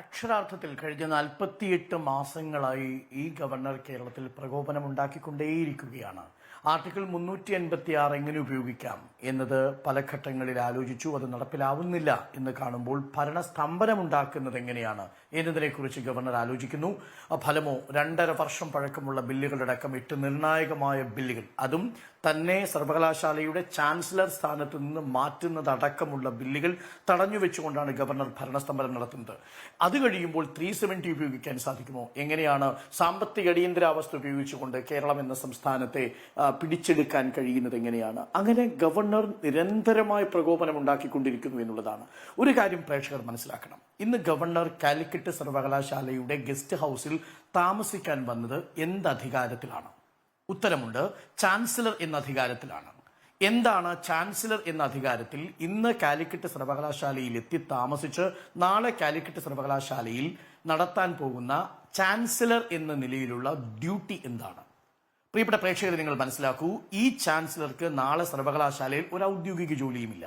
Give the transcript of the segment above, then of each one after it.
അക്ഷരാർത്ഥത്തിൽ കഴിഞ്ഞ 48 മാസങ്ങളായി ഈ ഗവർണർ കേരളത്തിൽ പ്രകോപനമുണ്ടാക്കിക്കൊണ്ടേയിരിക്കുകയാണ്. ആർട്ടിക്കിൾ 386 എങ്ങനെ ഉപയോഗിക്കാം എന്നത് പല ഘട്ടങ്ങളിൽ ആലോചിച്ചു. അത് നടപ്പിലാവുന്നില്ല എന്ന് കാണുമ്പോൾ ഭരണസ്തംഭനമുണ്ടാക്കുന്നത് എങ്ങനെയാണ് എന്നതിനെക്കുറിച്ച് ഗവർണർ ആലോചിക്കുന്നു. ഫലമോ 2.5 വർഷം പഴക്കമുള്ള ബില്ലുകളടക്കം 8 നിർണായകമായ ബില്ലുകൾ, അതും തന്നെ സർവകലാശാലയുടെ ചാൻസലർ സ്ഥാനത്ത് നിന്ന് മാറ്റുന്നതടക്കമുള്ള ബില്ലുകൾ തടഞ്ഞുവെച്ചുകൊണ്ടാണ് ഗവർണർ ഭരണസ്തംഭനം നടത്തുന്നത്. അത് കഴിയുമ്പോൾ 370 ഉപയോഗിക്കാൻ സാധിക്കുമോ? എങ്ങനെയാണ് സാമ്പത്തിക അടിയന്തരാവസ്ഥ ഉപയോഗിച്ചുകൊണ്ട് കേരളം എന്ന സംസ്ഥാനത്തെ പിടിച്ചെടുക്കാൻ കഴിയുന്നത്? എങ്ങനെയാണ്? അങ്ങനെ ഗവർണർ നിരന്തരമായ പ്രകോപനം ഉണ്ടാക്കിക്കൊണ്ടിരിക്കുന്നു എന്നുള്ളതാണ്. ഒരു കാര്യം പ്രേക്ഷകർ മനസ്സിലാക്കണം. ഇന്ന് ഗവർണർ കാലിക്കറ്റ് സർവകലാശാലയുടെ ഗസ്റ്റ് ഹൗസിൽ താമസിക്കാൻ വന്നത് എന്ത് അധികാരത്തിലാണ്? ഉത്തരമുണ്ട്, ചാൻസലർ എന്ന അധികാരത്തിലാണ്. എന്താണ് ചാൻസലർ എന്ന അധികാരത്തിൽ? ഇന്ന് കാലിക്കറ്റ് സർവകലാശാലയിൽ എത്തി താമസിച്ച് നാളെ കാലിക്കറ്റ് സർവകലാശാലയിൽ നടത്താൻ പോകുന്ന ചാൻസലർ എന്ന നിലയിലുള്ള ഡ്യൂട്ടി എന്താണ്? പ്രിയപ്പെട്ട പ്രേക്ഷകരെ, നിങ്ങൾ മനസ്സിലാക്കൂ, ഈ ചാൻസലർക്ക് നാളെ സർവകലാശാലയിൽ ഒരു ഔദ്യോഗിക ജോലിയുമില്ല.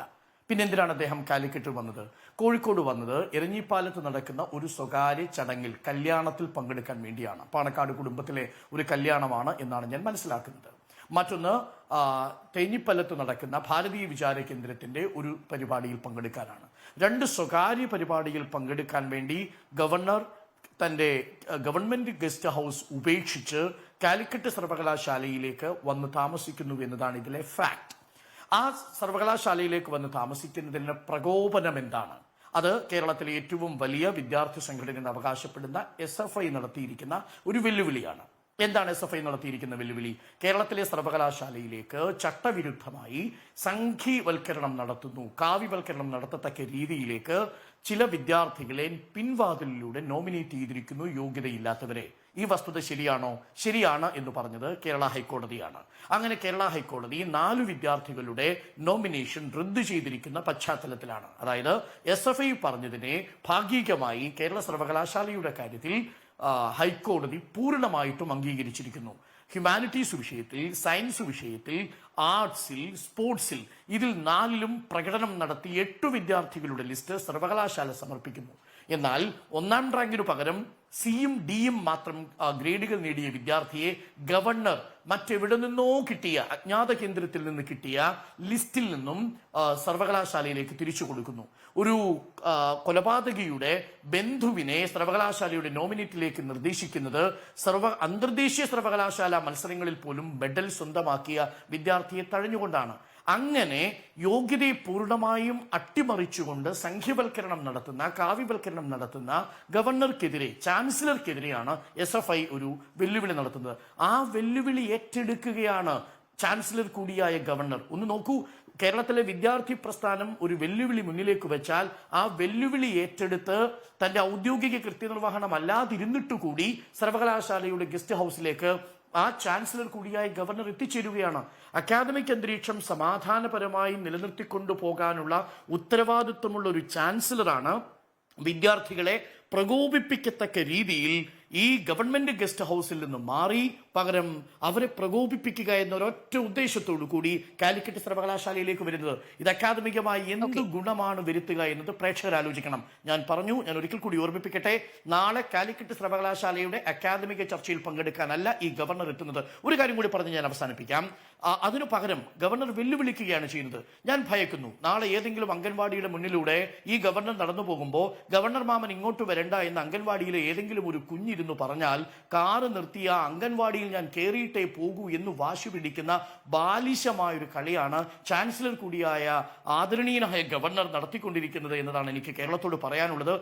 പിന്നെ എന്തിനാണ് അദ്ദേഹം കാലിക്കറ്റ് വന്നത്? കോഴിക്കോട് വന്നത് എരഞ്ഞിപ്പാലത്ത് നടക്കുന്ന ഒരു സ്വകാര്യ ചടങ്ങിൽ, കല്യാണത്തിൽ പങ്കെടുക്കാൻ വേണ്ടിയാണ്. പാണക്കാട് കുടുംബത്തിലെ ഒരു കല്യാണമാണ് എന്നാണ് ഞാൻ മനസ്സിലാക്കുന്നത്. മറ്റൊന്ന്, തേഞ്ഞിപ്പലത്ത് നടക്കുന്ന ഭാരതീയ വിചാര കേന്ദ്രത്തിന്റെ ഒരു പരിപാടിയിൽ പങ്കെടുക്കാനാണ്. 2 സ്വകാര്യ പരിപാടിയിൽ പങ്കെടുക്കാൻ വേണ്ടി ഗവർണർ തന്റെ ഗവൺമെന്റ് ഗസ്റ്റ് ഹൗസ് ഉപേക്ഷിച്ച് കാലിക്കറ്റ് സർവകലാശാലയിലേക്ക് വന്ന് താമസിക്കുന്നു എന്നതാണ് ഇതിലെ ഫാക്ട്. ആ സർവകലാശാലയിലേക്ക് വന്ന് താമസിക്കുന്നതിന് പ്രകോപനം എന്താണ്? അത് കേരളത്തിലെ ഏറ്റവും വലിയ വിദ്യാർത്ഥി സംഘടന എന്ന് അവകാശപ്പെടുന്ന SFI നടത്തിയിരിക്കുന്ന ഒരു വെല്ലുവിളിയാണ്. എന്താണ് SFI നടത്തിയിരിക്കുന്ന വെല്ലുവിളി? കേരളത്തിലെ സർവകലാശാലയിലേക്ക് ചട്ടവിരുദ്ധമായി സംഘീവൽക്കരണം നടത്തുന്നു, കാവ്യവൽക്കരണം നടത്തത്തക്ക രീതിയിലേക്ക് ചില വിദ്യാർത്ഥികളെ പിൻവാതിലിലൂടെ നോമിനേറ്റ് ചെയ്തിരിക്കുന്നു, യോഗ്യതയില്ലാത്തവരെ. ഈ വസ്തുത ശരിയാണോ? ശരിയാണ് എന്ന് പറഞ്ഞത് കേരള ഹൈക്കോടതിയാണ്. അങ്ങനെ കേരള ഹൈക്കോടതി 4 വിദ്യാർത്ഥികളുടെ നോമിനേഷൻ റദ്ദു ചെയ്തിരിക്കുന്ന പശ്ചാത്തലത്തിലാണ്. അതായത് SFI പറഞ്ഞതിനെ ഭാഗികമായി കേരള സർവകലാശാലയുടെ കാര്യത്തിൽ ഹൈക്കോടതി പൂർണ്ണമായിട്ടും അംഗീകരിച്ചിരിക്കുന്നു. ഹ്യൂമാനിറ്റീസ് വിഷയത്തിൽ, സയൻസ് വിഷയത്തിൽ, ആർട്സിൽ, സ്പോർട്സിൽ, ഇതിൽ 4ലും പ്രകടനം നടത്തി 8 വിദ്യാർത്ഥികളുടെ ലിസ്റ്റ് സർവകലാശാല സമർപ്പിക്കുന്നു. എന്നാൽ 1ാം റാങ്കിനു പകരം സിയും ഡിയും മാത്രം ഗ്രേഡുകൾ നേടിയ വിദ്യാർത്ഥിയെ ഗവർണർ മറ്റെവിടെ നിന്നോ കിട്ടിയ, അജ്ഞാത കേന്ദ്രത്തിൽ നിന്ന് കിട്ടിയ ലിസ്റ്റിൽ നിന്നും സർവകലാശാലയിലേക്ക് തിരിച്ചു കൊടുക്കുന്നു. ഒരു കൊലപാതകിയുടെ ബന്ധുവിനെ സർവകലാശാലയുടെ നോമിനേറ്റിലേക്ക് നിർദ്ദേശിക്കുന്നത് അന്തർദേശീയ സർവകലാശാല മത്സരങ്ങളിൽ പോലും മെഡൽ സ്വന്തമാക്കിയ വിദ്യാർത്ഥിയെ തഴഞ്ഞുകൊണ്ടാണ്. അങ്ങനെ യോഗ്യതയെ പൂർണ്ണമായും അട്ടിമറിച്ചുകൊണ്ട് സംഖ്യവൽക്കരണം നടത്തുന്ന, കാവ്യവൽക്കരണം നടത്തുന്ന ഗവർണർക്കെതിരെ, ചാൻസലർക്കെതിരെയാണ് SFI ഒരു വെല്ലുവിളി നടത്തുന്നത്. ആ വെല്ലുവിളി ഏറ്റെടുക്കുകയാണ് ചാൻസലർ കൂടിയായ ഗവർണർ. ഒന്ന് നോക്കൂ, കേരളത്തിലെ വിദ്യാർത്ഥി പ്രസ്ഥാനം ഒരു വെല്ലുവിളി മുന്നിലേക്ക് വെച്ചാൽ ആ വെല്ലുവിളി ഏറ്റെടുത്ത് തന്റെ ഔദ്യോഗിക കൃത്യനിർവഹണം അല്ലാതിരുന്നിട്ടുകൂടി സർവകലാശാലയുടെ ഗസ്റ്റ് ഹൗസിലേക്ക് ആ ചാൻസലർ കൂടിയായ ഗവർണർ എത്തിച്ചേരുകയാണ്. അക്കാദമിക് അന്തരീക്ഷം സമാധാനപരമായി നിലനിർത്തിക്കൊണ്ടു പോകാനുള്ള ഉത്തരവാദിത്വമുള്ള ഒരു ചാൻസലറാണ് വിദ്യാർത്ഥികളെ പ്രകോപിപ്പിക്കത്തക്ക രീതിയിൽ ഈ ഗവൺമെന്റ് ഗസ്റ്റ് ഹൗസിൽ നിന്ന് മാറി പകരം അവരെ പ്രകോപിപ്പിക്കുക എന്ന ഒരൊറ്റ ഉദ്ദേശത്തോടു കൂടി കാലിക്കറ്റ് സർവകലാശാലയിലേക്ക് വരുന്നത്. ഇത് അക്കാദമികമായി എന്ത് ഗുണമാണ് വരുത്തുക എന്നത് പ്രേക്ഷകർ ആലോചിക്കണം. ഞാൻ ഒരിക്കൽ കൂടി ഓർമ്മിപ്പിക്കട്ടെ, നാളെ കാലിക്കറ്റ് സർവകലാശാലയുടെ അക്കാദമിക ചർച്ചയിൽ പങ്കെടുക്കാനല്ല ഈ ഗവർണർ എത്തുന്നത്. ഒരു കാര്യം കൂടി പറഞ്ഞ് ഞാൻ അവസാനിപ്പിക്കാം. അതിനു പകരം ഗവർണർ വെല്ലുവിളിക്കുകയാണ് ചെയ്യുന്നത്. ഞാൻ ഭയക്കുന്നു, നാളെ ഏതെങ്കിലും അംഗൻവാടിയുടെ മുന്നിലൂടെ ഈ ഗവർണർ നടന്നു പോകുമ്പോൾ ഗവർണർ മാമൻ ഇങ്ങോട്ട് വരണ്ട എന്ന് അംഗൻവാടിയിലെ ഏതെങ്കിലും ഒരു കുഞ്ഞിരുന്നു പറഞ്ഞാൽ കാറ് നിർത്തിയ അംഗൻവാടിയിൽ ഞാൻ കയറിയിട്ടേ പോകൂ എന്ന് വാശി പിടിക്കുന്ന ബാലിശമായൊരു കളിയാണ് ചാൻസലർ കൂടിയായ ആദരണീയനായ ഗവർണർ നടത്തിക്കൊണ്ടിരിക്കുന്നത് എന്നതാണ് എനിക്ക് കേരളത്തോട് പറയാനുള്ളത്.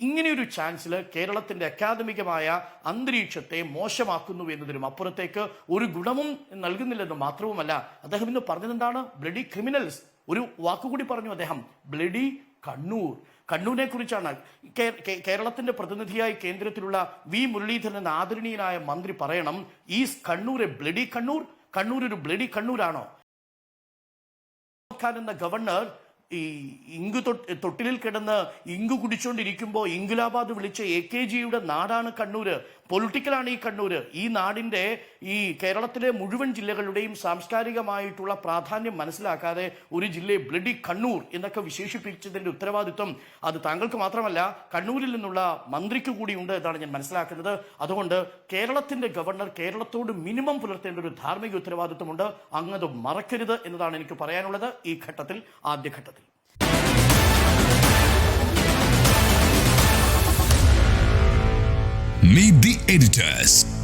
ഇങ്ങനെയൊരു ചാൻസലർ കേരളത്തിന്റെ അക്കാദമികമായ അന്തരീക്ഷത്തെ മോശമാക്കുന്നു എന്നതിനും അപ്പുറത്തേക്ക് ഒരു ഗുണവും നൽകുന്നില്ലെന്ന് മാത്രവുമല്ല, അദ്ദേഹം ഇന്ന് പറഞ്ഞതെന്താണ്? Bloody criminals. ഒരു വാക്കുകൂടി പറഞ്ഞു അദ്ദേഹം, ബ്ലഡി കണ്ണൂർ. കണ്ണൂരിനെ കുറിച്ചാണ് കേരളത്തിന്റെ പ്രതിനിധിയായി കേന്ദ്രത്തിലുള്ള വി മുരളീധരൻ എന്ന ആദരണീയനായ മന്ത്രി പറയണം, ഈ കണ്ണൂർ ബ്ലഡി കണ്ണൂർ, കണ്ണൂർ ഒരു ബ്ലഡി കണ്ണൂരാണോ? എന്ന ഗവർണർ ഈ തൊട്ടിലിൽ കിടന്ന് ഇങ്ക് കുടിച്ചുകൊണ്ടിരിക്കുമ്പോൾ ഇൻകുലാബാദ് വിളിച്ച AKGയുടെ നാടാണ് കണ്ണൂര്. പൊളിറ്റിക്കലാണ് ഈ കണ്ണൂര്. ഈ നാടിന്റെ ഈ കേരളത്തിലെ മുഴുവൻ ജില്ലകളുടെയും സാംസ്കാരികമായിട്ടുള്ള പ്രാധാന്യം മനസ്സിലാക്കാതെ ഒരു ജില്ലയെ ബ്ലഡി കണ്ണൂർ എന്നൊക്കെ വിശേഷിപ്പിച്ചതിന്റെ ഉത്തരവാദിത്വം അത് താങ്കൾക്ക് മാത്രമല്ല കണ്ണൂരിൽ നിന്നുള്ള മന്ത്രിക്ക് കൂടിയുണ്ട് എന്നാണ് ഞാൻ മനസ്സിലാക്കുന്നത്. അതുകൊണ്ട് കേരളത്തിന്റെ ഗവർണർ കേരളത്തോട് മിനിമം പുലർത്തേണ്ട ഒരു ധാർമ്മിക ഉത്തരവാദിത്വമുണ്ട്. അങ്ങത് മറക്കരുത് എന്നതാണ് എനിക്ക് പറയാനുള്ളത് ഈ ഘട്ടത്തിൽ, ആദ്യഘട്ടത്തിൽ. Meet the editors.